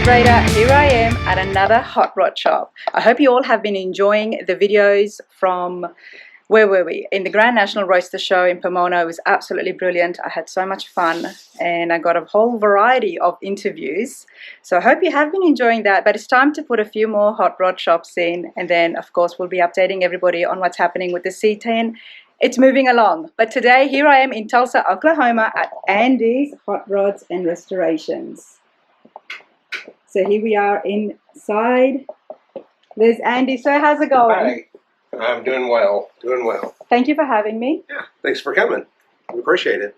Raider. Here I am at another hot rod shop. I hope you all have been enjoying the videos from, where were we? In the Grand National Roaster Show in Pomona. It was absolutely brilliant. I had so much fun and I got a whole variety of interviews. So I hope you have been enjoying that, but it's time to put a few more hot rod shops in, and then of course we'll be updating everybody on what's happening with the C10. It's moving along. But today, here I am in Tulsa, Oklahoma at Andy's Hot Rods and Restorations. So here we are inside. There's Andy. So how's it going? Hi. I'm doing well. Doing well. Thank you for having me. Yeah. Thanks for coming. We appreciate it.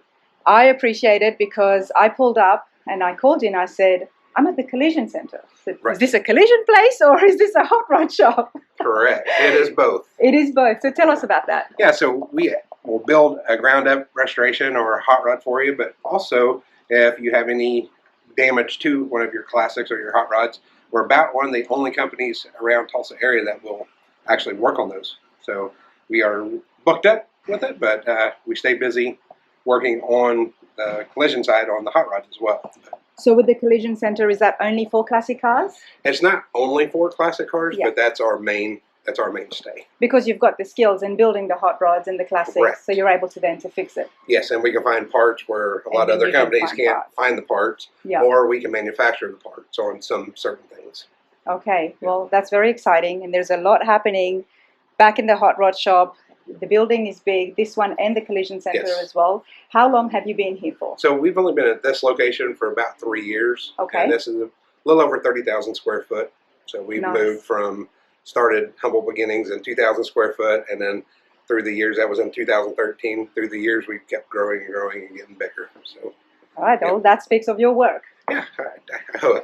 I appreciate it because I pulled up and I called you and I said, I'm at the collision center. I said, Right. Is this a collision place or is this a hot rod shop? Correct. It is both. It is both. So tell us about that. Yeah. So we will build a ground up restoration or a hot rod for you, but also if you have any damage to one of your classics or your hot rods, we're about one of the only companies around Tulsa area that will actually work on those. So we are booked up with it, but we stay busy working on the collision side on the hot rods as well. So with the collision center, is that only for classic cars? It's not only for classic cars, Yeah. but that's our mainstay. Because you've got the skills in building the hot rods and the classics, Correct. so you're able to then to fix it. Yes, and we can find parts where a lot of then other you can companies find can't parts. find the parts, Yeah. or we can manufacture the parts on some certain things. Okay, well, that's very exciting, and there's a lot happening back in the hot rod shop. The building is big, this one and the collision center Yes. as well. How long have you been here for? So we've only been at this location for about 3 years. Okay. And this is a little over 30,000 square foot. So we've Nice. moved started humble beginnings in 2,000 square foot, and then through the years, that was in 2013, through the years we've kept growing and growing and getting bigger. So All right, well, that speaks of your work. yeah,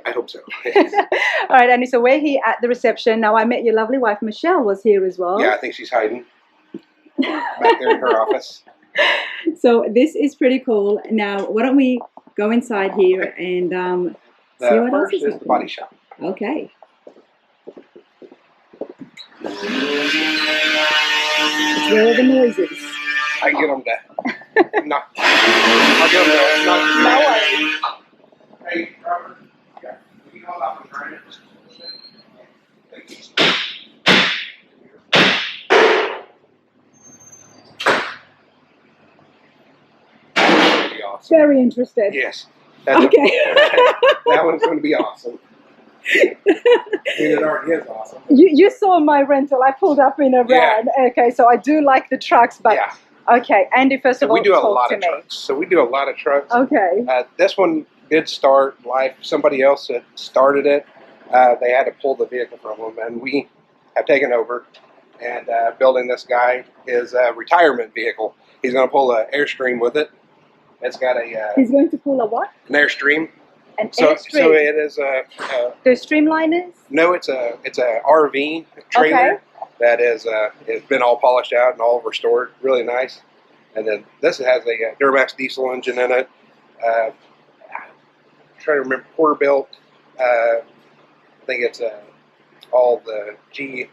I hope so. All right, Andy, so we're here at the reception. Now, I met your lovely wife, Michelle, was here as well. Yeah, I think she's hiding back there in her office. So this is pretty cool. Now, why don't we go inside here and see The what else first is is the happening? body shop. Okay. Where are the noises? I get them to knock. I'll get them to knock. No worries. Hey, Robert. Yeah. Can you hold off on trying it? Thank you. That'll be awesome. Very interested. Yes. That's Okay. that one's going to be awesome. It already is awesome. You saw my rental. I pulled up in a Yeah. van. Okay, so I do like the trucks, but Yeah. okay, Andy, first of all, We do a talk lot to of me. trucks. So we do a lot of trucks. Okay. This one did start life. Somebody else had started it. They had to pull the vehicle from them, and we have taken over and building this guy his retirement vehicle. He's going to pull an Airstream with it. It's got He's going to pull a what? an Airstream. An So Airstream. it is The streamliners? no, it's a RV trailer Okay. that is it's been all polished out and all restored, really nice. And then this has a Duramax diesel engine in it. Trying to remember, Porterbuilt. I think it's all the trying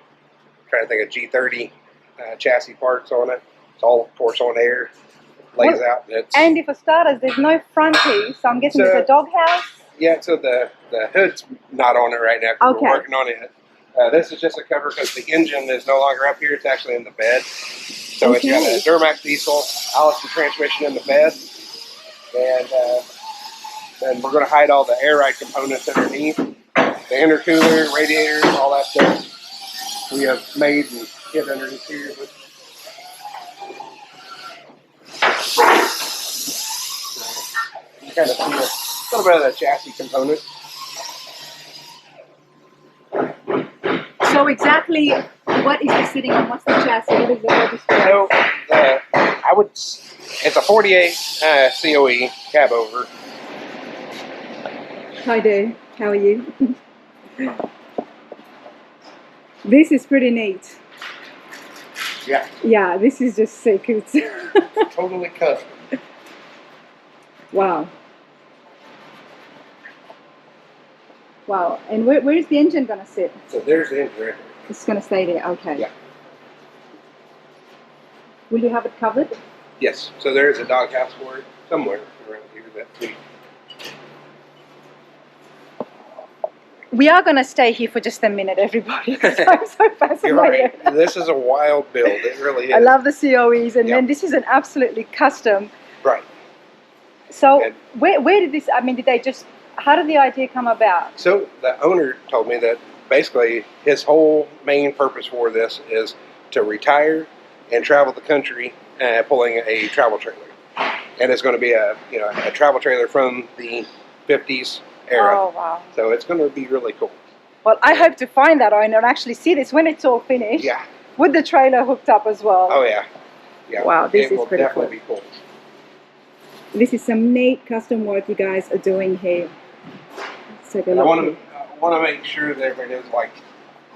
to think of G30 chassis parts on it. It's all, of course, on air. Lays Well, out. And it's, Andy, for starters, there's no front piece, so I'm guessing So- it's a doghouse. yeah, so the hood's not on it right now because Okay. we're working on it. This is just a cover because the engine is no longer up here. It's actually in the bed. So Okay. It's got a Duramax diesel, Allison transmission in the bed. And then we're going to hide all the air ride components underneath. The intercooler, radiators, all that stuff we have made and hid underneath here. But you kind of see a little bit of the chassis component. So exactly what is this sitting on? What's the chassis? What is the register? So it's a 48 COE cab over. Hi there, how are you? This is pretty neat. Yeah, Yeah, this is just sick. It's totally custom. wow. Wow, and where is the engine going to sit? So there's the engine right there. It's going to stay there, okay. Yeah. Will you have it covered? Yes, so there is a doghouse for it somewhere around here that we We are going to stay here for just a minute, everybody, because I'm so You're fascinated. right. This is a wild build. It really is. I love the COEs, and Yeah. then this is an absolutely custom. Right. So And where did this, I mean, did they just, how did the idea come about? so the owner told me that basically his whole main purpose for this is to retire and travel the country pulling a travel trailer. And it's going to be a travel trailer from the 50s era. Oh, wow. So it's going to be really cool. Well, I hope to find that owner and actually see this when it's all finished. Yeah. With the trailer hooked up as well. Oh yeah. Yeah. Wow, this it is will pretty definitely be cool. This is some neat custom work you guys are doing here. Let's take a And I look. want to make sure that it is like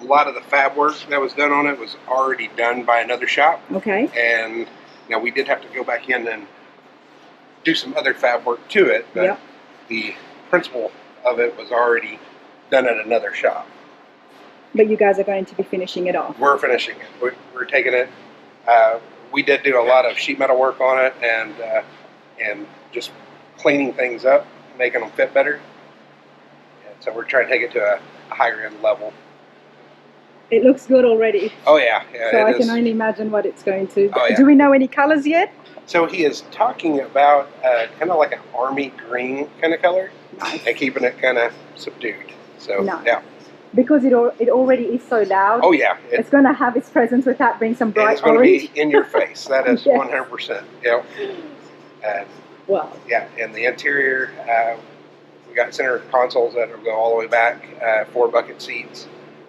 a lot of the fab work that was done on it was already done by another shop. Okay. And we did have to go back in and do some other fab work to it, but Yep. the principle of it was already done at another shop. But you guys are going to be finishing it off. We're finishing it. We're taking it. We did do a lot of sheet metal work on it and just cleaning things up, making them fit better. And so we're trying to take it to a higher end level. It looks good already. Oh yeah, So I it can is. only imagine what it's going to. Oh, yeah. Do we know any colors yet? So he is talking about kind of like an army green kind of color, Nice. and keeping it kind of subdued. So Nice. yeah. Because it already is so loud. Oh yeah. It's going to have its presence without being some And bright it's going orange. to be in your face. That is Yes. 100%. Yeah. And Wow. yeah, and the interior, we got center consoles that will go all the way back, 4 bucket seats,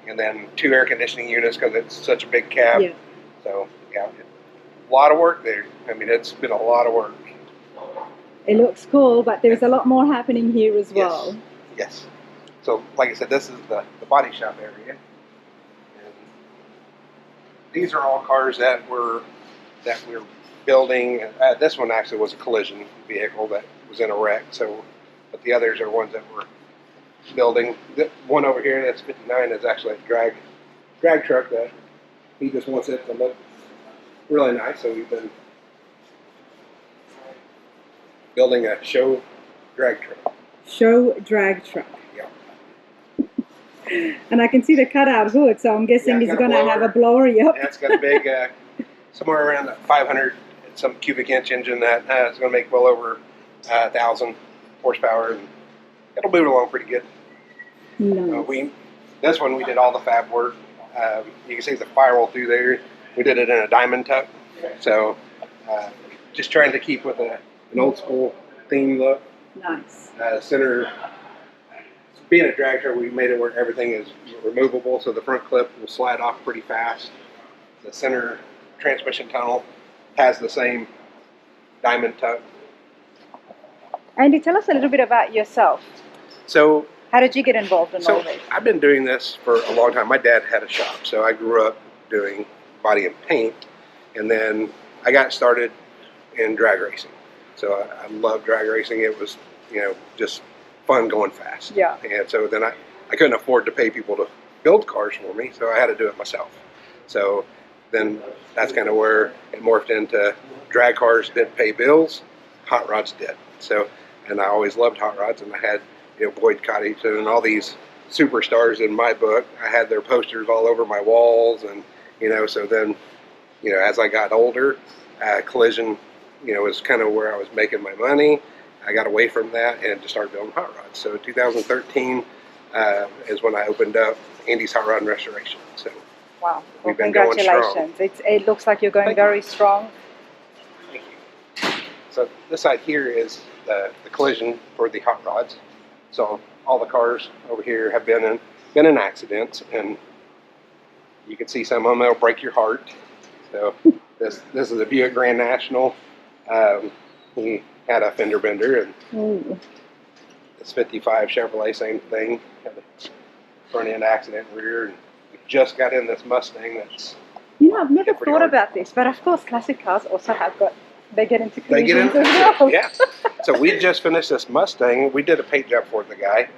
and then 2 air conditioning units because it's such a big cab. Yeah. So yeah, a lot of work there. I mean, it's been a lot of work. It looks cool, but there's a lot more happening here as well. Yes. So, like I said, this is the body shop area. And these are all cars that we're building. This one actually was a collision vehicle that was in a wreck. So, but the others are ones that we're building. The one over here, that's 59, is actually a drag truck that he just wants it to look really nice. So we've been building a show drag truck. Show drag truck. Yeah. And I can see the cutout hood, so I'm guessing Yeah, it's got a going to have a blower. blower. Yep. And it's got a big, somewhere around 500 and some cubic inch engine that is going to make well over 1,000 horsepower, and it'll move along pretty good. Nice. This one we did all the fab work. You can see the firewall through there. We did it in a diamond tuck, so just trying to keep with an old school theme look. Nice. Center, being a drag truck, we made it where everything is removable, so the front clip will slide off pretty fast. The center transmission tunnel has the same diamond tuck. Andy, tell us a little bit about yourself. So How did you get involved in all this? I've been doing this for a long time. My dad had a shop, so I grew up doing body and paint, and then I got started in drag racing. So I love drag racing. It was, just fun going fast. Yeah. And so then I couldn't afford to pay people to build cars for me, so I had to do it myself. So then that's kind of where it morphed into drag cars didn't pay bills, hot rods did. So, and I always loved hot rods, and I had, Boyd Coddington and all these superstars in my book. I had their posters all over my walls, and, so then, as I got older, collision, was kind of where I was making my money. I got away from that and just started building hot rods. So 2013 is when I opened up Andy's Hot Rod and Restoration. So Wow. Well, we've been going congratulations. It looks like you're going very strong. Thank you. So this side here is the collision for the hot rods. So all the cars over here have been in accidents, and you can see some of them that'll break your heart. So this is a Buick Grand National. He had a fender bender, and Ooh. this 55 Chevrolet, same thing. Had a front end accident rear, and we just got in this Mustang that's I've never pretty thought hard. about this, but of course, classic cars also they get into They get collisions in, as well. yeah. So we just finished this Mustang. We did a paint job for the guy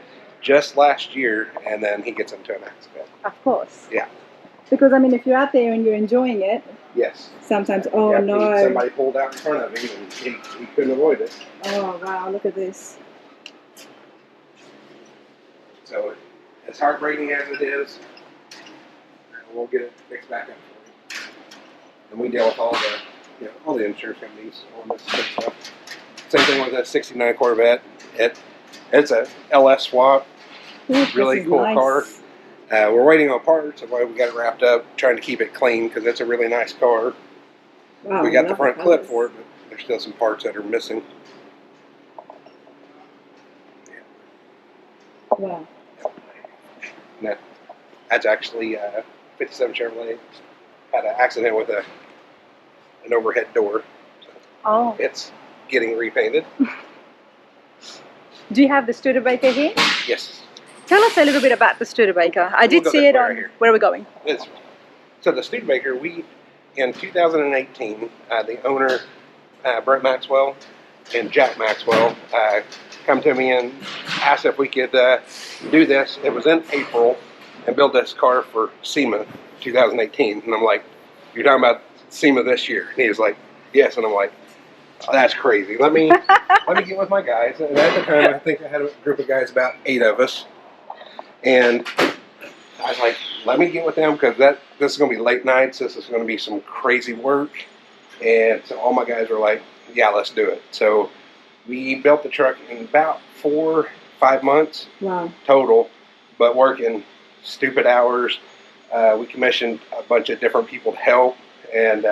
just last year, and then he gets into an accident. Of course. Yeah. Because, if you're out there and you're enjoying it, Yes. sometimes, Somebody pulled out in front of him, and he couldn't avoid it. Oh, wow, look at this. So, as heartbreaking as it is, we'll get it fixed back up for you. And we deal with all the, all the insurance companies on this good stuff. Same thing with a '69 Corvette. It's a LS swap. Ooh, Really cool nice car. We're waiting on parts. That's why we got it wrapped up, trying to keep it clean because it's a really nice car. Wow, we got the front clip for it, but there's still some parts that are missing. Wow. No, that's actually 57 Chevrolet. Had an accident with an overhead door. Oh. It's getting repainted. Do you have the Studebaker here? Yes. Tell us a little bit about the Studebaker. I did see it on... Here. Where are we going? So the Studebaker, in 2018, the owner, Brent Maxwell and Jack Maxwell, come to me and asked if we could do this. It was in April, and build this car for SEMA 2018. And I'm like, you're talking about SEMA this year? And he was like, yes. And I'm like, oh, that's crazy. Let me get with my guys. And at the time, I think I had a group of guys, about 8 of us. And I was like, let me get with them because this is going to be late nights. This is going to be some crazy work. And so all my guys were like, yeah, let's do it. So we built the truck in about 4-5 months total, but working stupid hours. We commissioned a bunch of different people to help. And,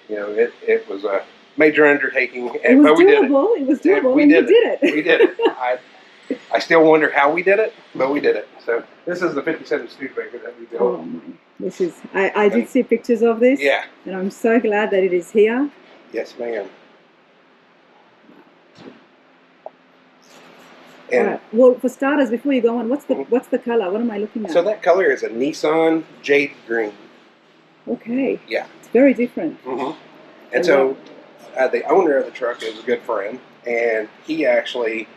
it was a major undertaking. It was doable. It was doable. We did it. We did it. I still wonder how we did it, but we did it. So this is the 57 Studebaker that we built. Oh my! This is. I did see pictures of this. Yeah. And I'm so glad that it is here. Yes, ma'am. And well, for starters, before you go on, what's the color? What am I looking at? So that color is a Nissan Jade Green. Okay. Yeah. It's very different. And so the owner of the truck is a good friend, and he actually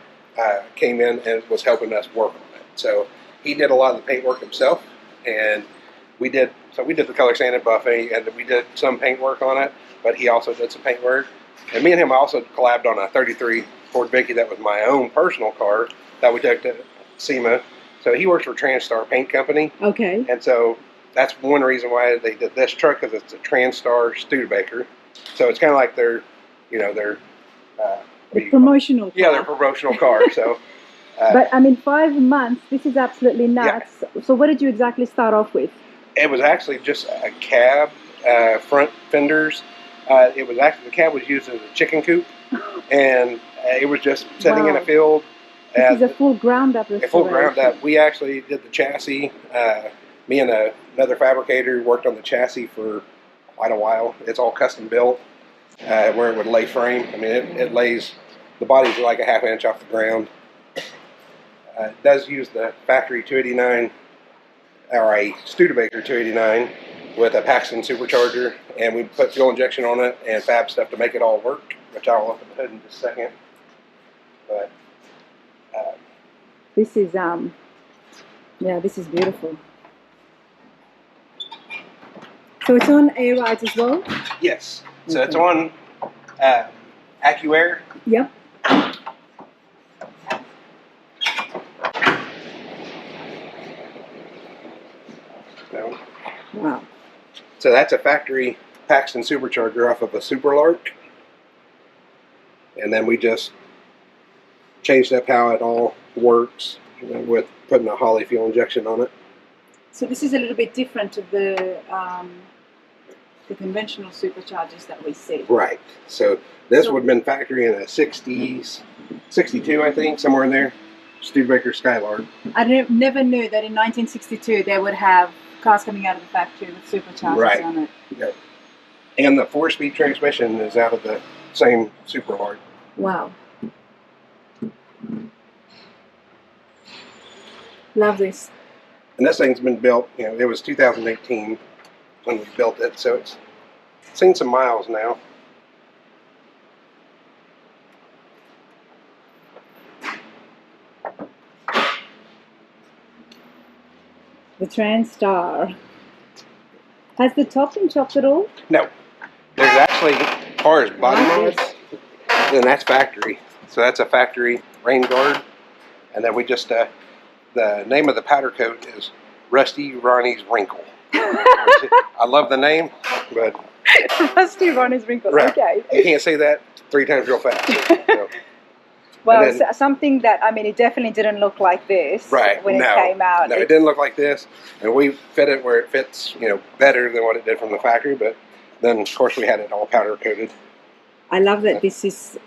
came in and was helping us work on it. So he did a lot of the paint work himself, and we did the color sanded buffing, and we did some paint work on it, but he also did some paint work. And me and him also collabed on a 33 Ford Vicky that was my own personal car that we took to SEMA. So he works for TransStar Paint Company. Okay. And so that's one reason why they did this truck, because it's a TransStar Studebaker. So it's kind of like their promotional car. Yeah, their promotional car. So, but I mean, 5 months. This is absolutely nuts. Yeah. So what did you exactly start off with? It was actually just a cab, front fenders. It was actually, the cab was used as a chicken coop, and it was just sitting in a field. This is a full ground up restoration. A full ground up. We actually did the chassis. Me and another fabricator worked on the chassis for quite a while. It's all custom built, where it would lay frame. I mean, it lays, the body's like a ½ inch off the ground. It does use the factory 289, or a Studebaker 289 with a Paxton supercharger, and we put fuel injection on it and fab stuff to make it all work, which I'll open the hood in just a second. But this is yeah, this is beautiful. So it's on A-Rides as well? Yes. So it's on AccuAir. Yep. Wow. So that's a factory Paxton supercharger off of a Superlark. And then we just changed up how it all works, with putting a Holley fuel injection on it. So this is a little bit different to the conventional superchargers that we see. Right. So this would have been factory in a 60s, 62, I think, somewhere in there. Studebaker Skylark. I never knew that in 1962 they would have cars coming out of the factory with superchargers on it. Yep. And the 4-speed transmission is out of the same Superlark. Wow. Love this. And this thing's been built, it was 2018 when we built it, so it's seen some miles now. The TransStar. Has the top been chopped at all? No. There's actually, as far as body mods, then that's factory. So that's a factory rain guard. And then we just the name of the powder coat is Rusty Ronnie's Wrinkle. I love the name, but Rusty Ronnie's Wrinkle. right. Okay. You can't say that 3 times real fast. So. Well, then, something that, I mean, it definitely didn't look like this when it came out. No, it didn't look like this, and we fit it where it fits, better than what it did from the factory. But then, of course, we had it all powder coated. I love that this is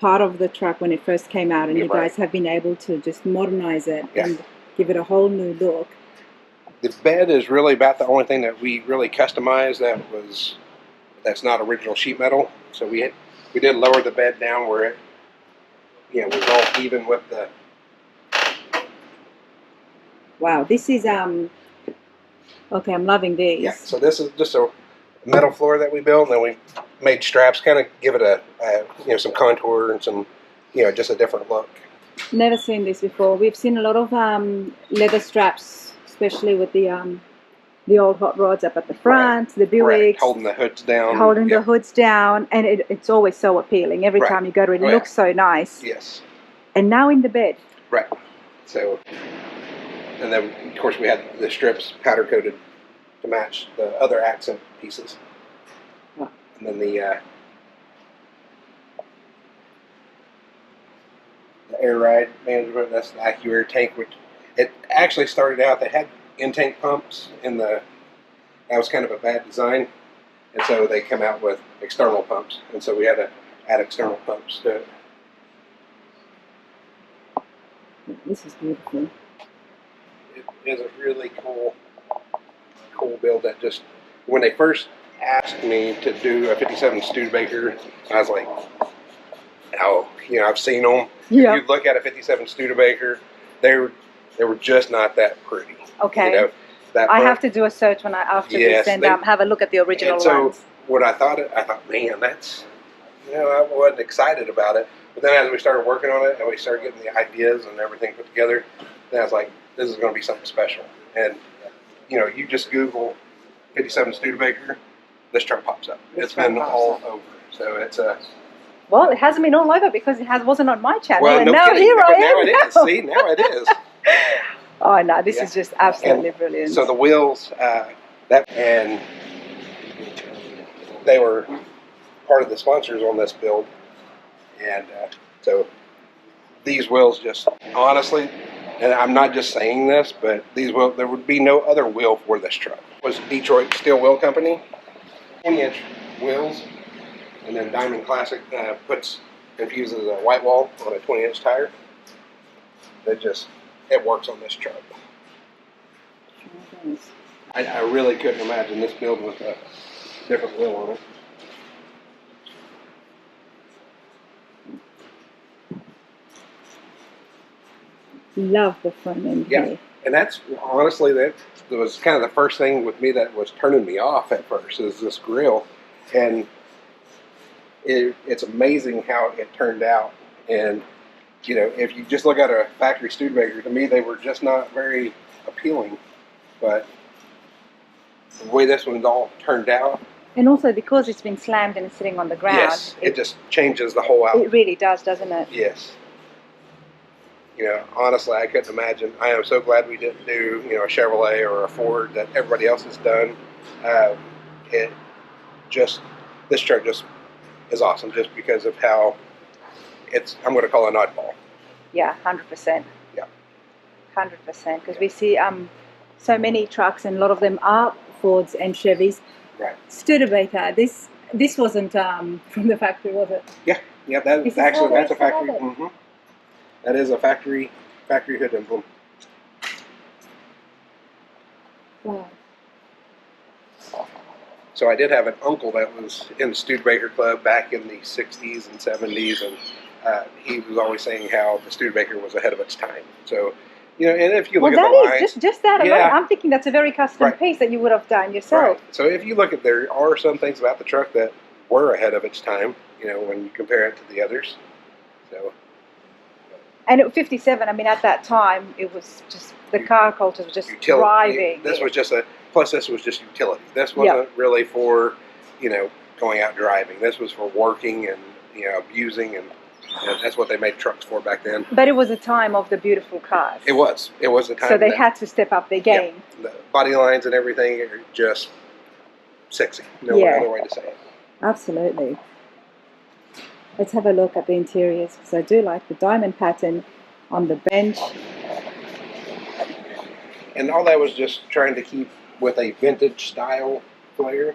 part of the truck when it first came out, and you right. guys have been able to just modernize it Yeah. and give it a whole new look. The bed is really about the only thing that we really customized that's not original sheet metal. So we did lower the bed down where it was all even with the. Wow, this is okay. I'm loving these. Yeah, so this is just a metal floor that we built, and then we made straps, kind of give it a some contour and some just a different look. Never seen this before. We've seen a lot of leather straps, especially with the old hot rods up at the front, the Buicks, right. Holding the hoods down, the hoods down, and it's always so appealing. Every time you go to it, it looks so nice. Yes. And now in the bed. Right. So, and then of course we had the strips powder coated to match the other accent pieces. Wow. And then the air ride management, that's the AccuAir tank, which it actually started out, they had in-tank pumps that was kind of a bad design, and so they come out with external pumps, and so we had to add external pumps to it. This is beautiful. It is a really cool build that just, when they first asked me to do a 57 Studebaker, I was like, oh, I've seen them. Yeah. If you look at a 57 Studebaker, they were just not that pretty. Okay. I have to do a search after this and have a look at the original ones. So what I thought, man, that's, I wasn't excited about it. But then as we started working on it and we started getting the ideas and everything put together, then I was like, this is going to be something special. And, you just Google 57 Studebaker, this truck pops up. It's been all over. So it's a... Well, it hasn't been all over because it wasn't on my channel. Well, and no now kidding. here I am. Now it is. See, now it is. Oh, no, this is just absolutely brilliant. So the wheels, and they were part of the sponsors on this build. And so these wheels just, honestly, and I'm not just saying this, but these wheels, there would be no other wheel for this truck. It was Detroit Steel Wheel Company, 20-inch wheels, and then Diamond Classic infuses a white wall on a 20-inch tire. It works on this truck. I really couldn't imagine this build with a different wheel on it. Love the front end here. And that's honestly, that was kind of the first thing with me that was turning me off at first, is this grill. And it's amazing how it turned out. And if you just look at a factory Studebaker, to me they were just not very appealing. But the way this one's all turned out, and also because it's been slammed and it's sitting on the ground, yes, it just changes the whole outlook. It really does, doesn't it? Yes. Honestly, I couldn't imagine. I am so glad we didn't do, a Chevrolet or a Ford that everybody else has done. This truck just is awesome just because of how I'm going to call it an oddball. Yeah, 100%. Yeah. 100%. Because we see so many trucks, and a lot of them are Fords and Chevys. Right. Studebaker. This wasn't from the factory, was it? Yeah. That's a factory. Mm-hmm. That is a factory hood emblem. Wow. So I did have an uncle that was in the Studebaker Club back in the 60s and 70s, and he was always saying how the Studebaker was ahead of its time. So, and if you look at the lines... just that alone, I'm thinking that's a very custom piece that you would have done yourself. Right. So if you look there are some things about the truck that were ahead of its time, when you compare it to the others. So... And at 57, I mean, at that time, it was just, the car culture was just thriving. This was just this was just utility. This wasn't really for, going out driving. This was for working and, abusing and That's what they made trucks for back then. But it was a time of the beautiful cars. It was. It was a time. So they had to step up their game. Yeah, the body lines and everything are just sexy. No other way to say it. Absolutely. Let's have a look at the interiors, because I do like the diamond pattern on the bench. And all that was just trying to keep with a vintage style flare.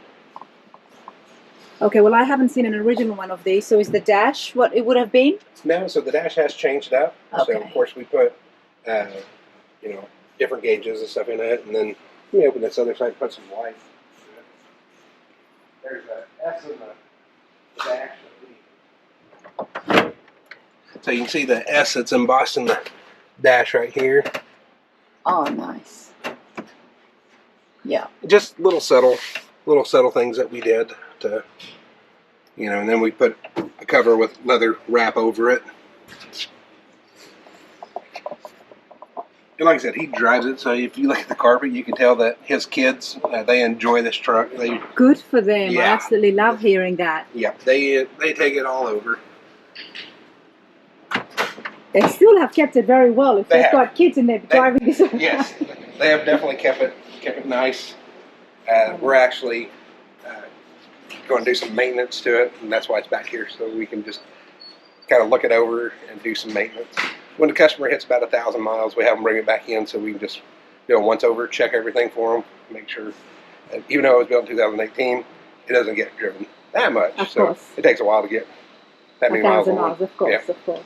Okay, well, I haven't seen an original one of these, so is the dash what it would have been? No, so the dash has changed up. Okay. So, of course, we put, different gauges and stuff in it, and then we open this other side, put some white. There's an S in the dash. So you can see the S that's embossed in the dash right here. Oh, nice. Yeah. Just little subtle things that we did to, and then we put a cover with leather wrap over it. And like I said, he drives it, so if you look at the carpet, you can tell that his kids, they enjoy this truck. Good for them. Yeah. I absolutely love hearing that. Yeah, they take it all over. They still have kept it very well. If they've got kids and they're driving this. Yes, they have definitely kept it nice. We're actually going to do some maintenance to it, and that's why it's back here, so we can just kind of look it over and do some maintenance. When the customer hits about 1,000 miles, we have them bring it back in, so we can just do a once over, check everything for them, make sure. Even though it was built in 2018, it doesn't get driven that much. Of course. It takes a while to get that many miles. 1,000 miles, of course, yeah. Of course.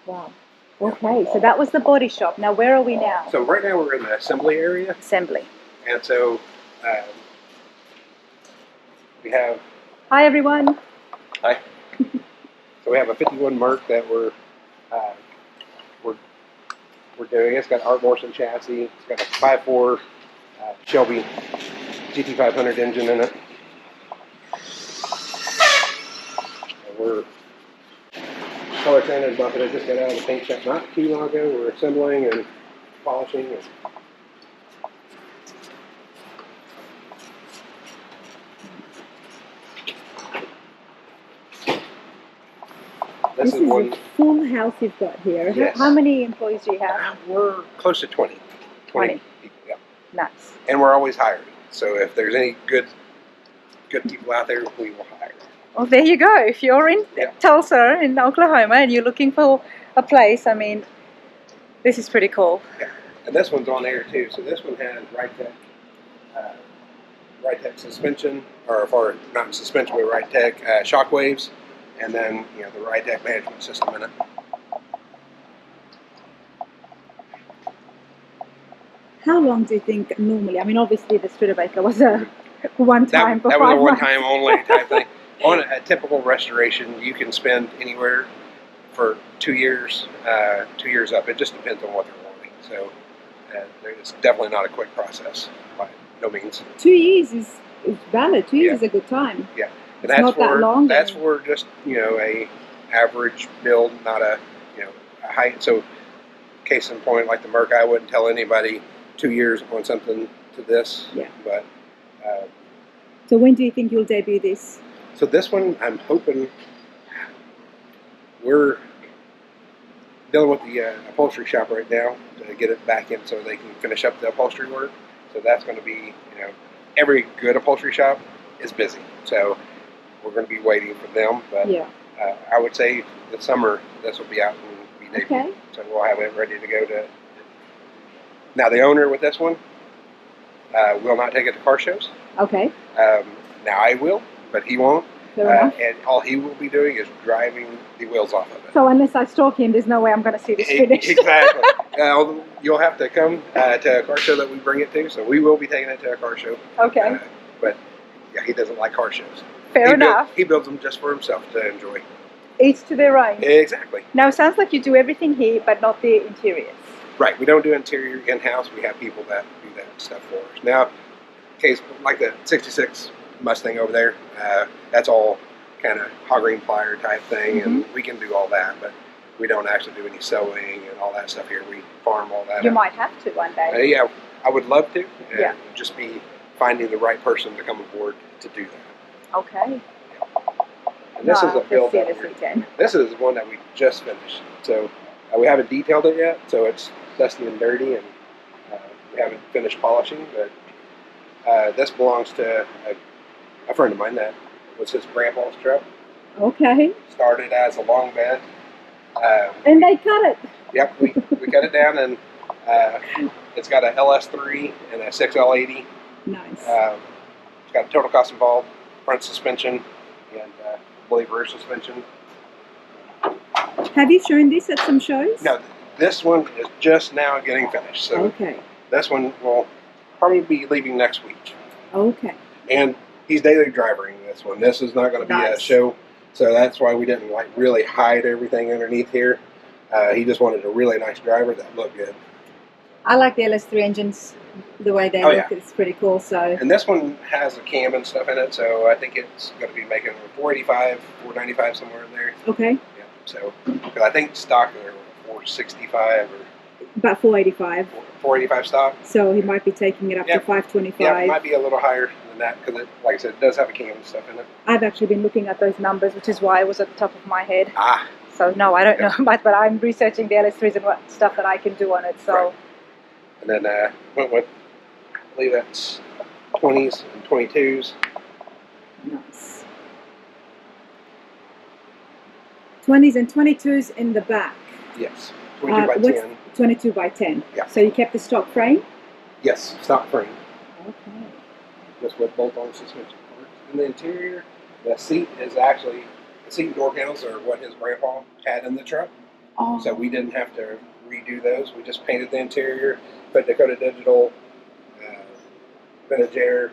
Wow. Okay, so that was the body shop. Now, where are we now? So right now we're in the assembly area. Assembly. And so we have... Hi, everyone. Hi. So we have a 51 Merc that we're doing. It's got Art Morrison chassis. It's got a 5.4 Chevy GT500 engine in it. And we're color sanded bucket. I just got out of the paint shop not too long ago. We're assembling and polishing. This is a full house you've got here. Yes. How many employees do you have? We're close to 20. 20 people, yeah. Nice. And we're always hiring. So if there's any good people out there, we will hire. Well, there you go. If you're in Tulsa, in Oklahoma, and you're looking for a place, I mean, this is pretty cool. Yeah. And this one's on air too. So this one has Right-Tech suspension, or not suspension, but Right-Tech shock waves. And then, the Right-Tech management system in it. How long do you think normally? I mean, obviously the Studebaker was a one-time for 5 months. That was a one-time only type thing. On a typical restoration, you can spend anywhere for 2 years, 2 years up. It just depends on what they're wanting. So it's definitely not a quick process by no means. 2 years is valid. 2 years is a good time. Yeah. And it's not that long. That's for just, a average build, not a height. So case in point, like the Merc, I wouldn't tell anybody 2 years on something to this. Yeah. But so when do you think you'll debut this? So this one, I'm hoping, we're dealing with the upholstery shop right now to get it back in so they can finish up the upholstery work. So that's going to be, every good upholstery shop is busy. So we're going to be waiting for them. But I would say this summer this will be out and be debuted. Okay. So we'll have it ready to go to. Now the owner with this one will not take it to car shows. Okay. Now I will, but he won't. And all he will be doing is driving the wheels off of it. So unless I stalk him, there's no way I'm going to see this finished. Exactly. You'll have to come to a car show that we bring it to. So we will be taking it to a car show. Okay. But yeah, he doesn't like car shows. Fair enough. He builds them just for himself to enjoy. Each to their own. Exactly. Now it sounds like you do everything here, but not the interiors. Right. We don't do interior in-house. We have people that do that stuff for us. Now, case like the 66 Mustang over there, that's all kind of hog green plier type thing, and we can do all that, but we don't actually do any sewing and all that stuff here. We farm all that. You might have to one day. Yeah, I would love to. Just be finding the right person to come aboard to do that. Okay. And this is a build the that C10. this is one that we just finished. So we haven't detailed it yet, so it's dusty and dirty, and we haven't finished polishing. But this belongs to a friend of mine that was his grandpa's truck. Okay. Started as a long bed. And they cut it. Yep, we cut it down, and it's got a LS3 and a 6L80. Nice. It's got a total cost involved, front suspension, and I believe rear suspension. Have you shown this at some shows? No, this one is just now getting finished. So Okay. this one will probably be leaving next week. Okay. And he's daily driving this one. This is not going to be a show, so that's why we didn't like really hide everything underneath here. He just wanted a really nice driver that looked good. I like the LS3 engines, the way they look. It's pretty cool. So. And this one has a cam and stuff in it, so I think it's going to be making 485, 495 somewhere in there. Okay. Yeah. So, because I think stock are 465 or about 485. 485 stock. So he might be taking it up to 525. Yeah, it might be a little higher than that because, like I said, it does have a cam and stuff in it. I've actually been looking at those numbers, which is why it was at the top of my head. Ah. So no, I don't know much, but I'm researching the LS3s and what stuff that I can do on it. So. Right. And then went with, I believe that's 20s and 22s. Nice. 20s and 22s in the back. Yes. 22 by 10. 22 by 10. Yeah. So you kept the stock frame? Yes, stock frame. Okay. Just with bolt-on suspension parts. In the interior, the seat is actually, the seat and door panels are what his grandpa had in the truck. Oh. So we didn't have to redo those. We just painted the interior, put Dakota Digital, vintage air,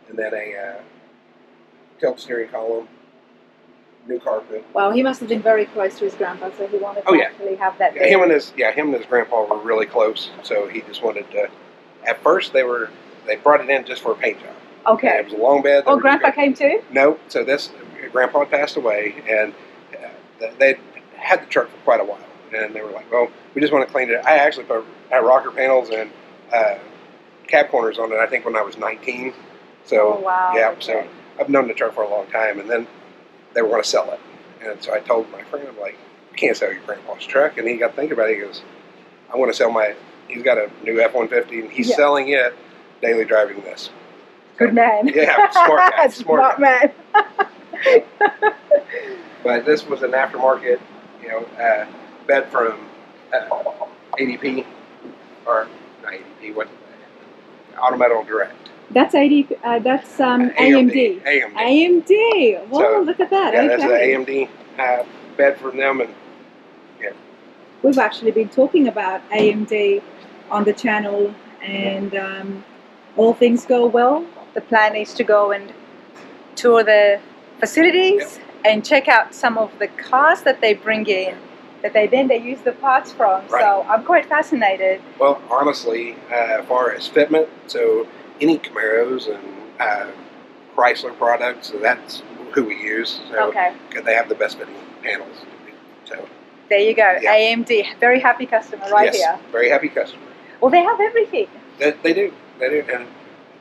and then a tilt steering column, new carpet. Well, he must have been very close to his grandpa, so he wanted to actually have that there. Him and his grandpa were really close, so he just wanted to. At first, they brought it in just for a paint job. Okay. It was a long bed. Oh, Grandpa came too? No. So Grandpa had passed away, and they had the truck for quite a while, and they were like, "Well, we just want to clean it." I actually put rocker panels and cab corners on it. I think when I was 19. So so I've known the truck for a long time, and then they were going to sell it, and so I told my friend, I'm like, "You can't sell your grandpa's truck," and he got to think about it. He goes, "I want to sell my." He's got a new F-150, and he's selling it, daily driving this. Good man. Yeah, smart guy. Smart man. But this was an aftermarket, bed from ADP, or not ADP, what? Autometal Direct. That's AMD. AMD. Whoa, So, look at that. Yeah, that's an AMD bed from them, and we've actually been talking about AMD on the channel, and all things go well. The plan is to go and tour the facilities and check out some of the cars that they bring in, that they use the parts from. Right. So I'm quite fascinated. Well, honestly, as far as fitment, so any Camaros and Chrysler products, so that's who we use. So they have the best fitting panels. So there you go. Yeah. AMD, very happy customer here. Yes, very happy customer. Well, they have everything. They do, and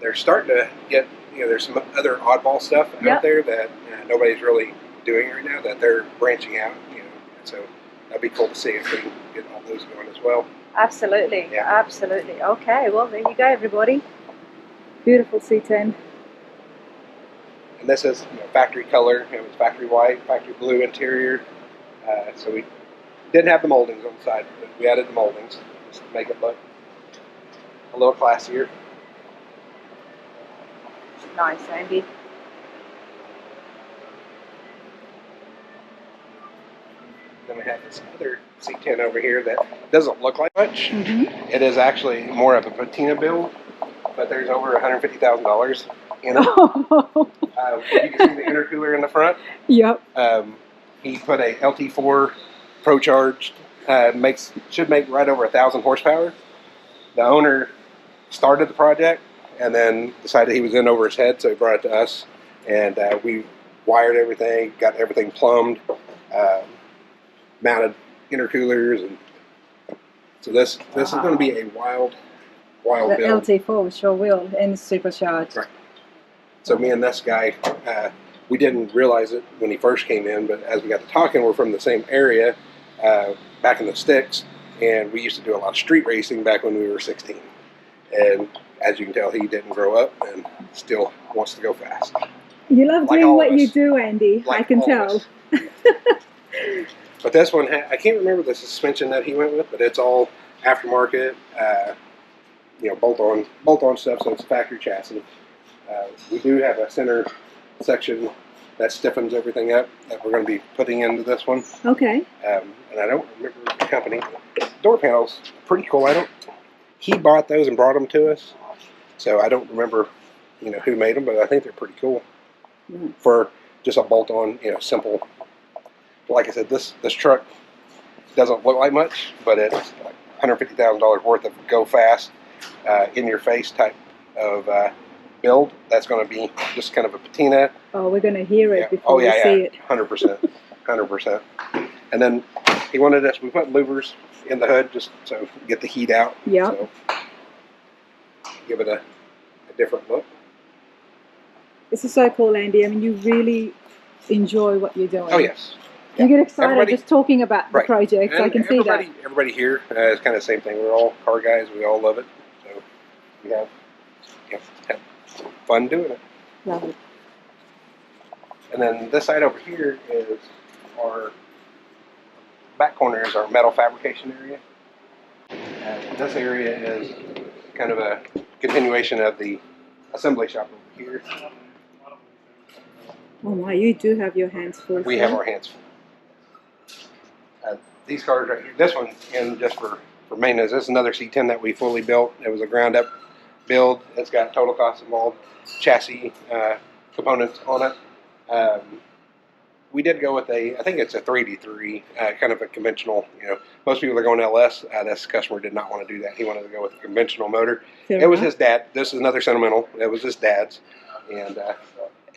they're starting to get, there's some other oddball stuff out there that nobody's really doing right now, that they're branching out, so that'd be cool to see if we can get all those going as well. Absolutely, absolutely. Okay, well, there you go, everybody. Beautiful C10. And this is factory color. It was factory white, factory blue interior. So we didn't have the moldings on the side, but we added the moldings just to make it look a little classier. Nice, Andy. Then we have this other C10 over here that doesn't look like much. It is actually more of a patina build, but there's over $150,000 in it. You can see the intercooler in the front. Yep. He put a LT4 Pro Charged, should make right over 1,000 horsepower. The owner started the project and then decided he was in over his head, so he brought it to us, and we wired everything, got everything plumbed, mounted intercoolers, and so this is going to be a wild the build. LT4 sure will, and supercharged. Right. So me and this guy, we didn't realize it when he first came in, but as we got to talking, we're from the same area, back in the sticks, and we used to do a lot of street racing back when we were 16. And as you can tell, he didn't grow up and still wants to go fast. You love Like doing all what of you us. do, Andy. Like I can all of tell. us. But this one, I can't remember the suspension that he went with, but it's all aftermarket, you know, bolt-on stuff, so it's a factory chassis. We do have a center section that stiffens everything up that we're going to be putting into this one. Okay. And I don't remember the company. Door panels, pretty cool. He bought those and brought them to us, so I don't remember, you know, who made them, but I think they're pretty cool for just a bolt-on, you know, simple. Like I said, this truck doesn't look like much, but it's like $150,000 worth of go fast, in your face type of build. That's going to be just kind of a patina. Oh, we're going to hear it before we see it. 100%, 100%. And then he wanted us. We put louvers in the hood just so get the heat out. Yeah. So give it a different look. This is so cool, Andy. I mean, you really enjoy what you're doing. Oh yes. You get excited Everybody, just talking about the project. And I can see that. Everybody here is kind of the same thing. We're all car guys. We all love it. So we have, you know, have fun doing it. Love it. And then this side over here is our back corner is our metal fabrication area. This area is kind of a continuation of the assembly shop over here. Oh my, you do have your hands full. We have our hands full. These cars right here, this one, and just for maintenance, this is another C10 that we fully built. It was a ground up build. It's got total cost involved, chassis components on it. We did go with I think it's a 3D3, kind of a conventional, you know, most people are going LS. This customer did not want to do that. He wanted to go with a conventional motor. It was his dad. This is another sentimental. It was his dad's, and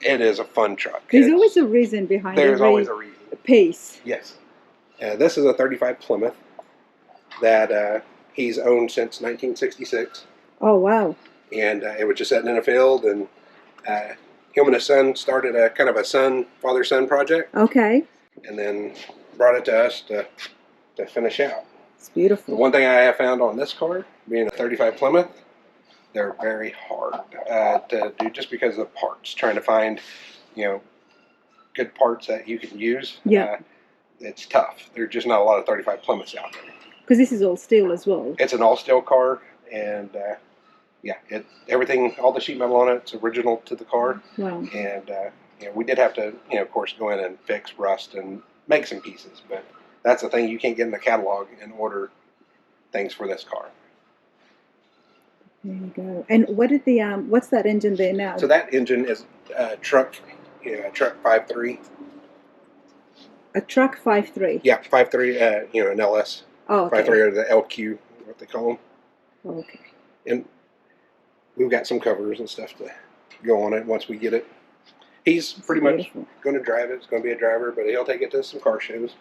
it is a fun truck. There's always a reason behind it. There's always a reason. Pace. Yes. This is a 35 Plymouth that he's owned since 1966. Oh, wow. And it was just sitting in a field, and him and his son started a kind of a father-son project. Okay. And then brought it to us to finish out. It's beautiful. The one thing I have found on this car, being a 35 Plymouth, they're very hard to do just because of the parts. Trying to find, you know, good parts that you can use. Yeah. It's tough. There's just not a lot of 35 Plymouths out there. Because this is all steel as well. It's an all steel car, and yeah, everything, all the sheet metal on it's original to the car. Wow. And you know, we did have to, you know, of course, go in and fix rust and make some pieces, but that's the thing, you can't get in the catalog and order things for this car. There you go. And what did the what's that engine there now? So that engine is truck 5.3. A truck 5.3. Yeah, 5.3. You know, an LS. Oh, okay. 5.3 or the LQ, what they call them. Oh, okay. And we've got some covers and stuff to go on it once we get it. He's pretty much going to drive it. It's going to be a driver, but he'll take it to some car shows.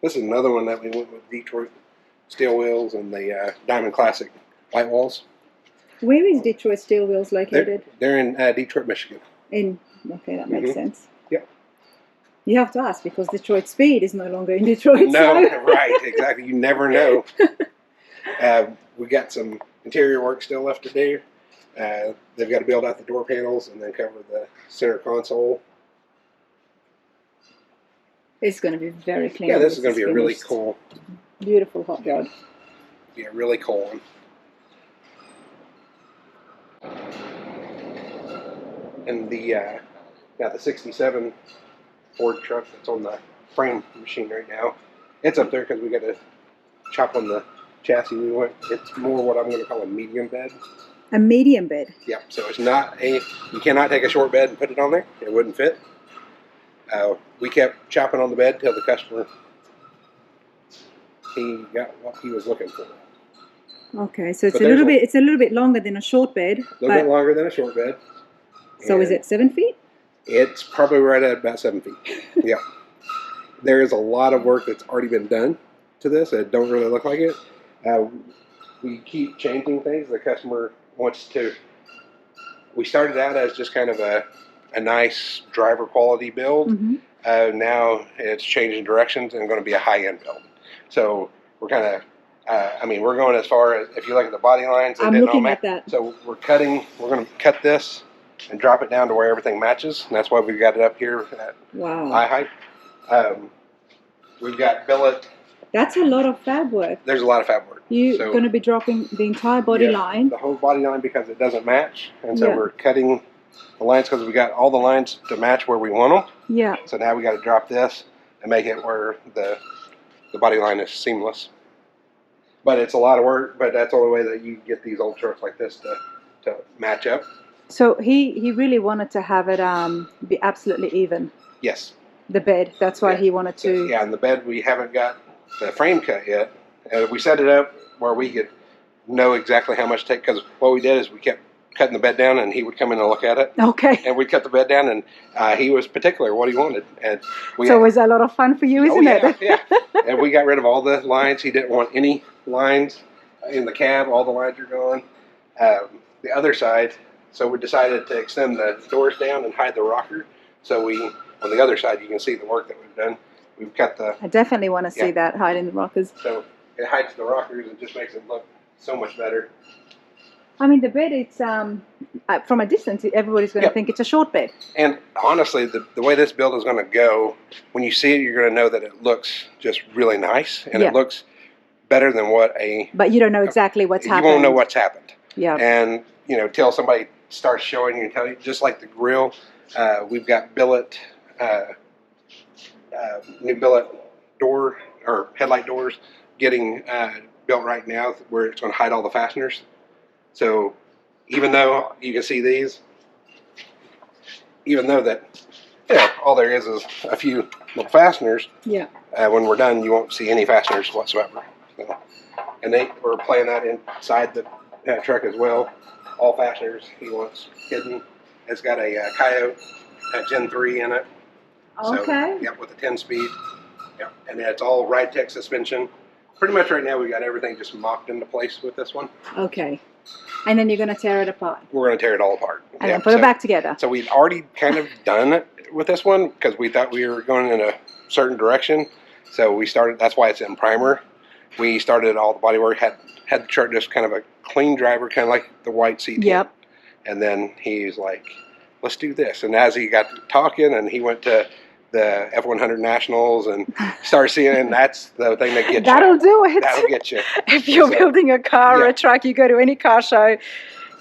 This is another one that we went with Detroit steel wheels and the Diamond Classic white walls. Where is Detroit Steel Wheels located? They're in Detroit, Michigan. Okay, that makes sense. Yep. You have to ask because Detroit Speed is no longer in Detroit. No, so. Right, exactly. You never know. We got some interior work still left to do. They've got to build out the door panels and then cover the center console. It's going to be very clean. Yeah, this is going to be a really cool, beautiful hot rod. Be a really cool one. And the 67 Ford truck that's on the frame machine right now, it's up there because we got to chop on the chassis. It's more what I'm going to call a medium bed. A medium bed? Yep, so it's not you cannot take a short bed and put it on there. It wouldn't fit. We kept chopping on the bed till the customer, he got what he was looking for. Okay, so it's a little bit longer than a short bed. A little bit longer than a short bed. So is it 7 feet? It's probably right at about 7 feet. Yeah. There is a lot of work that's already been done to this. It don't really look like it. We keep changing things. The customer wants to. We started out as just kind of a a nice driver quality build. Mm-hmm. Now it's changing directions and going to be a high-end build. So we're kind of, I mean, we're going as far as, if you look at the body lines, they I'm didn't all looking match. at that. So we're going to cut this and drop it down to where everything matches. And that's why we've got it up here at Wow. eye height. We've got billet. That's a lot of fab work. There's a lot of fab work. You're going to be dropping the entire body line. The whole body line, because it doesn't match. And so Yeah. we're cutting the lines because we got all the lines to match where we want them. Yeah. So now we got to drop this and make it where the body line is seamless. But it's a lot of work, but that's the only way that you get these old trucks like this to match up. So he really wanted to have it be absolutely even. Yes. The bed. That's why he wanted to. Yeah, and the bed, we haven't got the frame cut yet. We set it up where we could know exactly how much to take, because what we did is we kept cutting the bed down, and he would come in and look at it. Okay. And we'd cut the bed down, and he was particular what he wanted. And so it was a lot of fun for you, isn't it? Yeah. And we got rid of all the lines. He didn't want any lines in the cab. All the lines are gone. The other side, so we decided to extend the doors down and hide the rocker. So on the other side, you can see the work that we've done. We've cut the... I definitely want to see that, hiding the rockers. So it hides the rockers and just makes it look so much better. I mean, the bed, it's from a distance, everybody's going to think it's a short bed. And honestly, the way this build is going to go, when you see it, you're going to know that it looks just really nice, and it looks better than what But you don't know exactly what's happened. You won't know what's happened. Yeah. And, till somebody starts showing you and telling you, just like the grill, we've got billet, new billet door, or headlight doors, getting built right now where it's going to hide all the fasteners. So even though you can see these, even though that all there is a few little fasteners, when we're done you won't see any fasteners whatsoever. So, and we're playing that inside the truck as well. All fasteners he wants hidden. It's got a Coyote Gen 3 in it. Okay. So, with a 10-speed. Yep. And it's all ride-tech suspension. Pretty much right now we got everything just mocked into place with this one. Okay. And then you're going to tear it apart. We're going to tear it all apart. And then put it back together. So we'd already kind of done it with this one because we thought we were going in a certain direction. So we started, that's why it's in primer. We started all the bodywork, had the truck just kind of a clean driver, kind of like the white seat. Yep. And then he's like, let's do this. And as he got to talking and he went to the F100 Nationals and started seeing it, and that's the thing that gets you. That'll do it. That'll get you. If you're building a car or a truck, you go to any car show,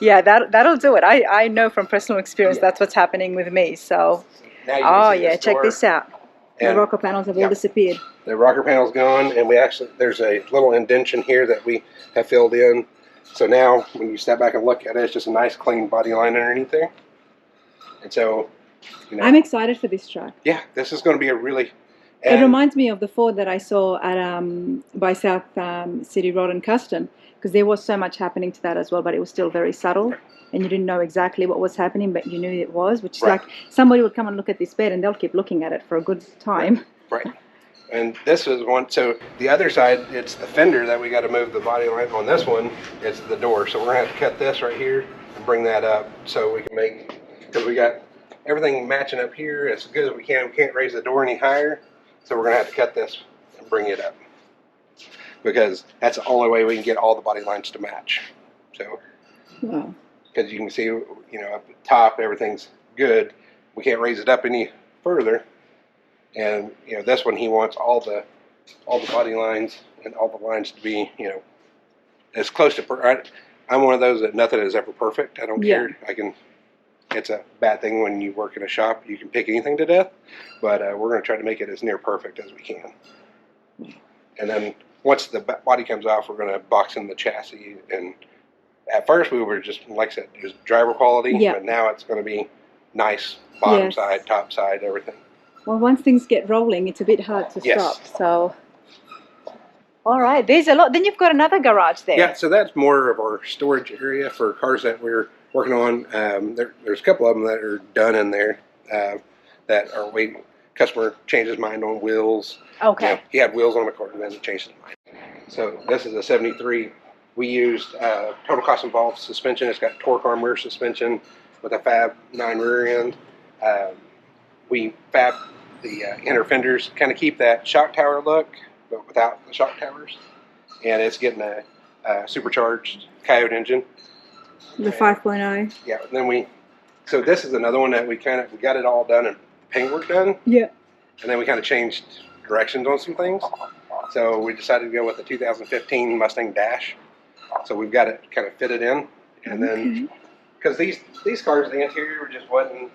that'll do it. I know from personal experience that's what's happening with me. So, check this out. The rocker panels have all disappeared. The rocker panel's gone, and there's a little indentation here that we have filled in. So now, when you step back and look at it, it's just a nice clean body line underneath there. And so, I'm excited for this truck. Yeah, this is going to be a really... It reminds me of the Ford that I saw at by South City Rod and Custom, because there was so much happening to that as well, but it was still very subtle, and you didn't know exactly what was happening, but you knew it was, which is like somebody would come and look at this bed, and they'll keep looking at it for a good time. Right. And this is one, so the other side, it's the fender that we got to move the body line. On this one, it's the door. So we're going to have to cut this right here and bring that up so we can because we got everything matching up here as good as we can. We can't raise the door any higher. So we're going to have to cut this and bring it up, because that's the only way we can get all the body lines to match. So, because you can see, up the top, everything's good. We can't raise it up any further. And, this one, he wants all the body lines and all the lines to be, as close to I'm one of those that nothing is ever perfect. I don't care. It's a bad thing when you work in a shop. You can pick anything to death, but we're going to try to make it as near perfect as we can. And then once the body comes off, we're going to box in the chassis. And at first we were just, like I said, just driver quality, but now it's going to be nice bottom side, top side, everything. Well, once things get rolling, it's a bit hard to stop. So, all right, there's a lot. Then you've got another garage there. Yeah, so that's more of our storage area for cars that we're working on. There's a couple of them that are done in there that are waiting. Customer changed his mind on wheels. Okay. He had wheels on the car and then he changed his mind. So this is a 73. We used total cost involved suspension. It's got torque arm rear suspension with a Fab 9 rear end. We fab the inner fenders, kind of keep that shock tower look, but without the shock towers. And it's getting a supercharged Coyote engine. The 5.0. Yeah. And then so this is another one that we got it all done and paintwork done. Yeah. And then we kind of changed directions on some things. So we decided to go with the 2015 Mustang Dash. So we've got it kind of fitted in, and then because these cars, the interior just wasn't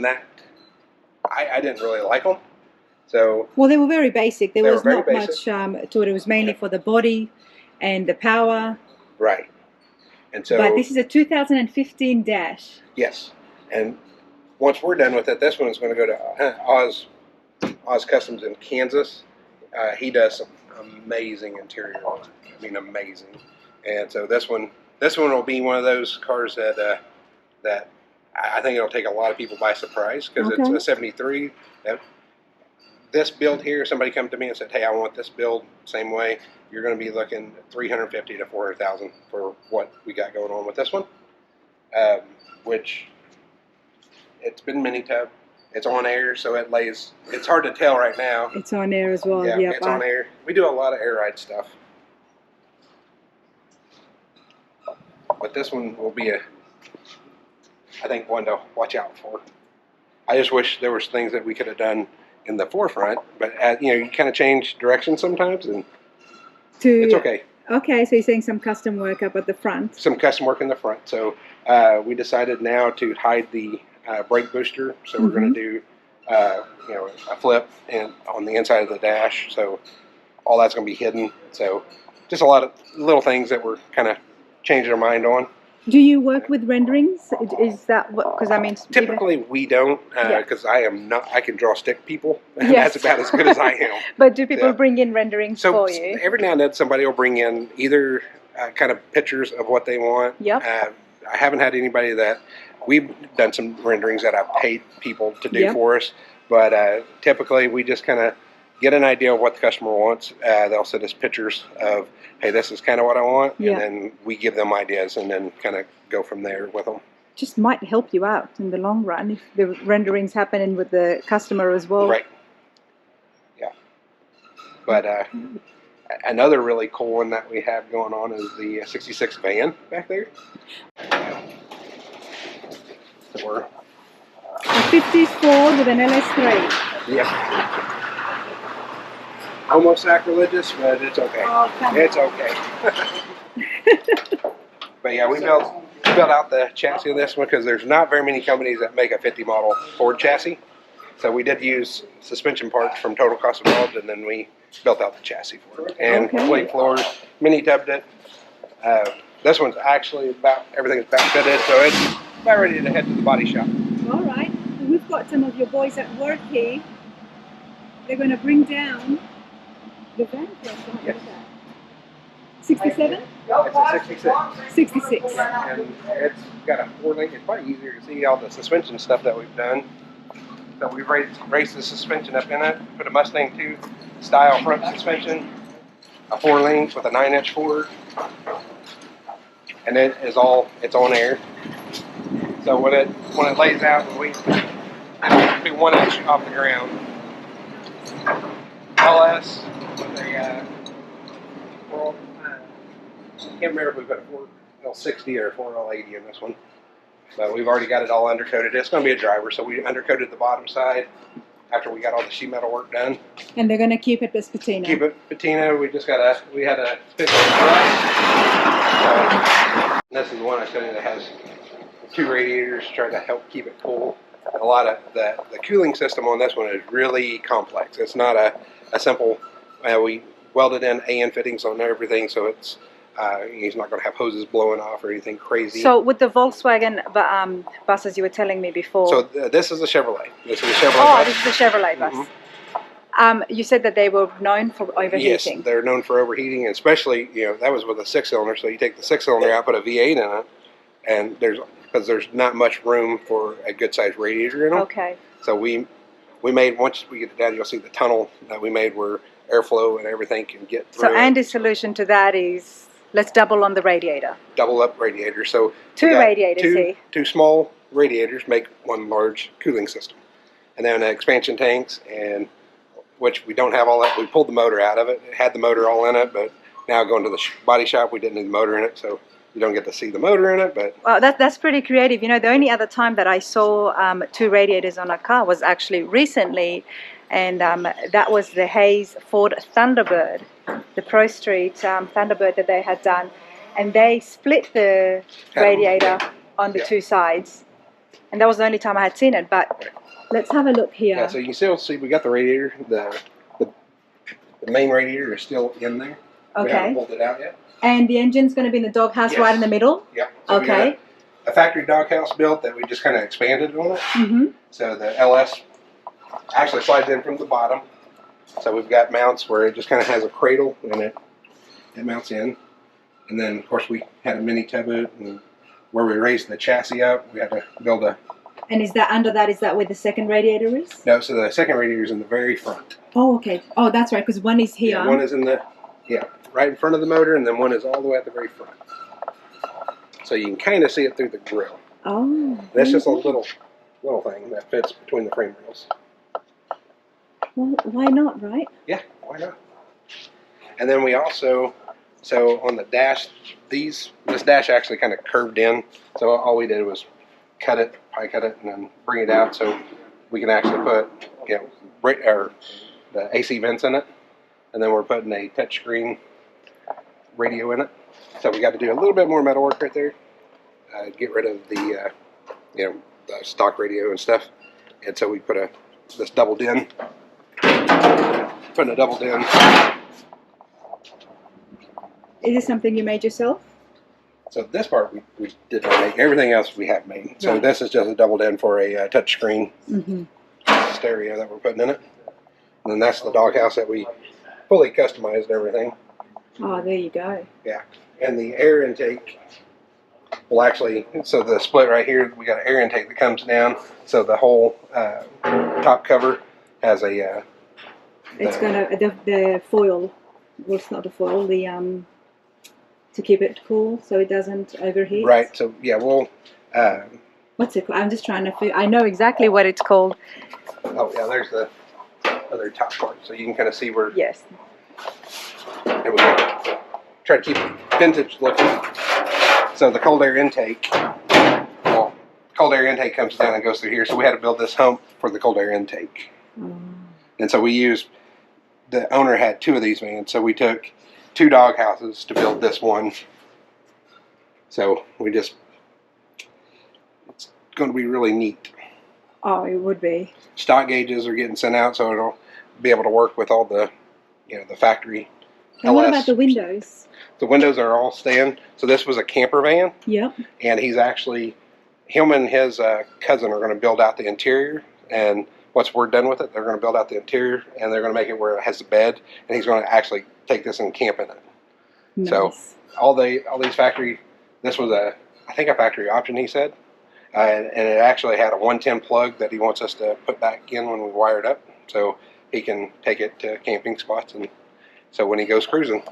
that. I didn't really like them. So well, they were very basic. There was not basic. much to it. It was mainly for the body and the power. Right. And so, but this is a 2015 Dash. Yes. And once we're done with it, this one is going to go to Oz Customs in Kansas. He does some amazing interior work. I mean, amazing. And so this one will be one of those cars that I think it'll take a lot of people by surprise, because it's a 73. This build here, somebody come to me and said, "Hey, I want this build same way." You're going to be looking at $350,000 to $400,000 for what we got going on with this one, which it's been mini tub. It's on air, so it lays. It's hard to tell right now. It's on air as well. Yeah, it's on air. We do a lot of air ride stuff, but this one will be I think one to watch out for. I just wish there was things that we could have done in the forefront, but you kind of change direction sometimes, and it's okay. Okay, so you're saying some custom work up at the front. Some custom work in the front. So we decided now to hide the brake booster. So we're going to do a flip and on the inside of the dash. So all that's going to be hidden. So just a lot of little things that we're kind of changing our mind on. Do you work with renderings? Is that what? Because I mean, typically we don't, because I am not. I can draw stick people, and that's about as good as I am. But do people bring in renderings for you? Every now and then, somebody will bring in either kind of pictures of what they want. Yep. I haven't had anybody that we've done some renderings that I've paid people to do for us, but typically we just kind of get an idea of what the customer wants. They'll send us pictures of, hey, this is kind of what I want, and then we give them ideas and then kind of go from there with them. Just might help you out in the long run if the renderings happen in with the customer as well. Right. Yeah. But another really cool one that we have going on is the 66 van back there. So a 50s Ford with an LS3. Yeah. Almost sacrilegious, but it's okay. It's okay. But yeah, we built out the chassis of this one because there's not very many companies that make a 50 model Ford chassis. So we did use suspension parts from Total Cost Involved, and then we built out the chassis for it. And complete floors, mini tubbed it. This one's actually everything's about fitted, so it's about ready to head to the body shop. All right. We've got some of your boys at work here. They're going to bring down the van for us. Yes. 67? It's a 66. 66. And it's got a 4-link. It's probably easier to see all the suspension stuff that we've done. So we've raised the suspension up in it, put a Mustang 2 style front suspension, a 4-link with a 9-inch forward, and it's on air. So when it lays out, it'll be 1 inch off the ground. LS with a I can't remember if we put a 4L60 or a 4L80 in this one, but we've already got it all undercoated. It's going to be a driver, so we undercoated the bottom side after we got all the sheet metal work done. And they're going to keep it as patina. Keep it patina. We had a 50. This is the one I showed you that has 2 radiators trying to help keep it cool. A lot of the cooling system on this one is really complex. It's not a simple. We welded in AN fittings on everything, so it's he's not going to have hoses blowing off or anything crazy. So with the Volkswagen buses you were telling me before. So this is a Chevrolet. This is a Chevrolet bus. This is a Chevrolet bus. You said that they were known for overheating. Yes, they're known for overheating, especially that was with a 6-cylinder. So you take the 6-cylinder out, put a V8 in it, and because there's not much room for a good sized radiator in them. Okay. So we made, once we get it down, you'll see the tunnel that we made where airflow and everything can get through. So Andy's solution to that is let's double on the radiator. Double up radiator. So 2 radiators here. 2 small radiators make one large cooling system. And then expansion tanks, and which we don't have all that. We pulled the motor out of it. It had the motor all in it, but now going to the body shop, we didn't need the motor in it, so you don't get to see the motor in it. But Well, that's pretty creative. You know, the only other time that I saw two radiators on a car was actually recently, and that was the Hayes Ford Thunderbird, the Pro Street Thunderbird that they had done, and they split the radiator on the two sides, and that was the only time I had seen it. But let's have a look here. yeah, so you can still see we got the radiator. The main radiator is still in there. We haven't pulled it out yet. And the engine's going to be in the doghouse right in the middle? Yep. So we got a factory doghouse built that we just kind of expanded on it. Mm-hmm. So the LS actually slides in from the bottom. So we've got mounts where it just kind of has a cradle and it mounts in. And then, of course, we had a mini tub boot, and where we raised the chassis up, we had to build a... And is that under that? Is that where the second radiator is? No, so the second radiator is in the very front. Oh, okay. Oh, that's right, because one is here. Yeah, one is in the... Yeah, right in front of the motor, and then one is all the way at the very front. So you can kind of see it through the grill. Oh. That's just a little thing that fits between the frame rails. Well, why not, right? Yeah, why not? And then we also, so on the dash, this dash actually kind of curved in. So all we did was pie cut it, and then bring it out so we can actually put, the AC vents in it. And then we're putting a touchscreen radio in it. So we got to do a little bit more metal work right there. Get rid of the, the stock radio and stuff. And so we put this double din. Putting a double din. Is this something you made yourself? So this part we did not make. Everything else we have made. So this is just a double din for a touchscreen stereo that we're putting in it. And then that's the doghouse that we fully customized and everything. Oh, there you go. Yeah. And the air intake will actually, so the split right here, we got an air intake that comes down. So the whole top cover has a... it's going to, the foil, well, it's not the foil, the, to keep it cool so it doesn't overheat. Right. So, yeah, we'll... What's it called? I'm just trying to figure, I know exactly what it's called. Oh, yeah, there's the other top part. So you can kind of see where... Yes. And we try to keep it vintage looking. So the cold air intake, cold air intake comes down and goes through here. So we had to build this hump for the cold air intake. And so we used, the owner had two of these vans. So we took two dog houses to build this one. So we just, it's going to be really neat. Oh, it would be. Stock gauges are getting sent out, so it'll be able to work with all the, the factory. And what about the windows? The windows are all staying. So this was a camper van. Yep. And he's actually, him and his cousin are going to build out the interior. And once we're done with it, they're going to build out the interior, and they're going to make it where it has a bed. And he's going to actually take this and camp in it. Nice. So all these factory, this was I think a factory option, he said. And it actually had a 110 plug that he wants us to put back in when we wire it up. So he can take it to camping spots, and so when he goes cruising.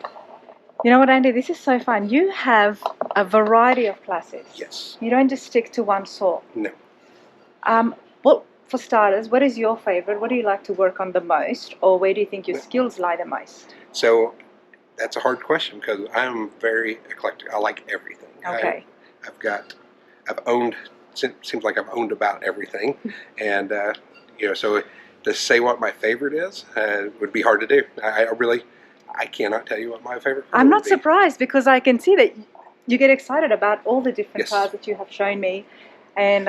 You know what, Andy? This is so fun. You have a variety of classes. Yes. You don't just stick to one sort. No. Well, for starters, what is your favorite? What do you like to work on the most, or where do you think your skills lie the most? So that's a hard question because I'm very eclectic. I like everything. Okay. I've owned. Seems like I've owned about everything, and so to say what my favorite is would be hard to do. I cannot tell you what my favorite car I'm not would be. surprised, because I can see that you get excited about all the different Yes. cars that you have shown me. And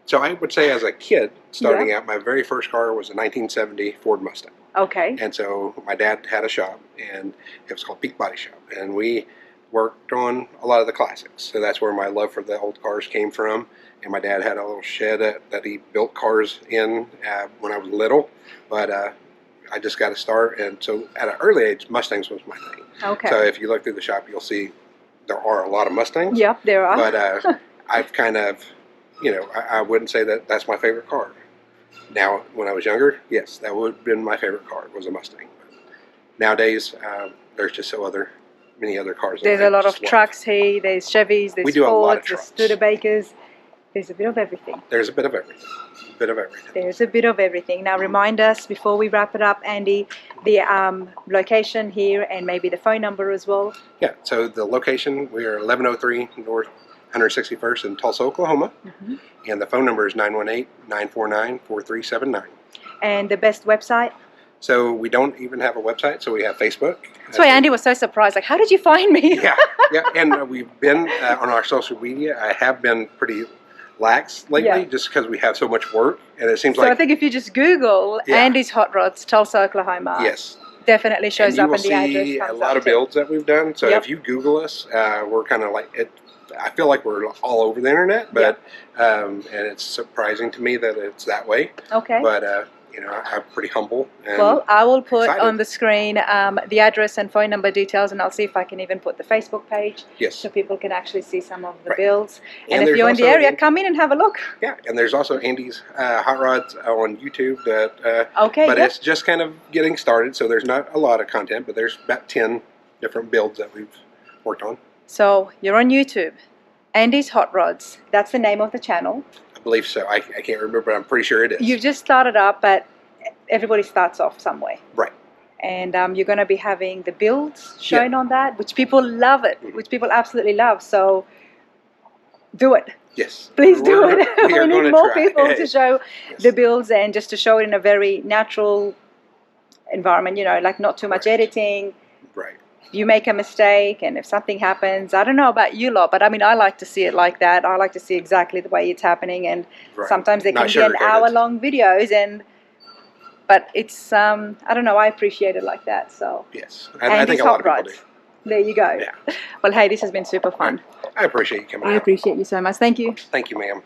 So I would say as a kid, starting out, my very first car was a 1970 Ford Mustang. okay. And so my dad had a shop, and it was called Peak Body Shop. And we worked on a lot of the classics. So that's where my love for the old cars came from. And my dad had a little shed that he built cars in when I was little. But I just got to start. And so at an early age, Mustangs was my thing. Okay. So if you look through the shop, you'll see there are a lot of Mustangs. Yep, there are. But I've kind of, I wouldn't say that that's my favorite car. Now, when I was younger, yes, that would have been my favorite car, was a Mustang. But nowadays, there's just many other cars. There's a lot of trucks here, there's Chevys, there's We do a lot Fords, of there's trucks. Studebakers. There's a bit of everything. There's a bit of everything. A bit of everything. There's a bit of everything. Now remind us, before we wrap it up, Andy, the location here and maybe the phone number as well. Yeah, so the location, we are 1103 North 161st in Tulsa, Oklahoma. And the phone number is 918-949-4379. And the best website? So we don't even have a website, so we have Facebook. That's why Andy was so surprised, like, how did you find me? Yeah, and we've been on our social media. I have been pretty lax lately just because we have so much work, and it seems so I think if you just Google Andy's Hot Rods, Tulsa, Oklahoma, yes, definitely shows up and the address see comes a lot up of builds that we've done. So Yep. if you Google us, we're kind of like it. I feel like we're all over the internet, but and it's surprising to me that it's that way. Okay. But you know, I'm pretty humble. And Well, I will put excited. on the screen the address and phone number details, and I'll see if I can even put the Facebook page Yes. so people can actually see some of the Right. builds. And And if there's you're in the also area, come in and have a look. Yeah, and there's also Andy's Hot Rods on YouTube that. Okay. But yep. it's just kind of getting started, so there's not a lot of content, but there's about 10 different builds that we've worked on. So you're on YouTube. Andy's Hot Rods. That's the name of the channel. I believe so. I can't remember, but I'm pretty sure it is. You've just started up, but everybody starts off somewhere. Right. And you're going to be having the builds shown on that, which people love it, which people absolutely love. So do it. Yes. Please do it. We are We going need to more try. people to show Yes. the builds and just to show it in a very natural environment, you know, like not too much Right. editing. Right. You make a mistake and if something happens, I don't know about you lot, but I mean, I like to see it like that. I like to see exactly the way it's happening, and Right. sometimes they Not can be an sugarcoated. hour-long videos, but it's I don't know, I appreciate it like that. So Yes. I Andy's think a lot Hot of people Rods. do. There you go. Yeah. Well, hey, this has been super fun. I appreciate you coming I out. appreciate you so much. Thank you. Thank you, ma'am.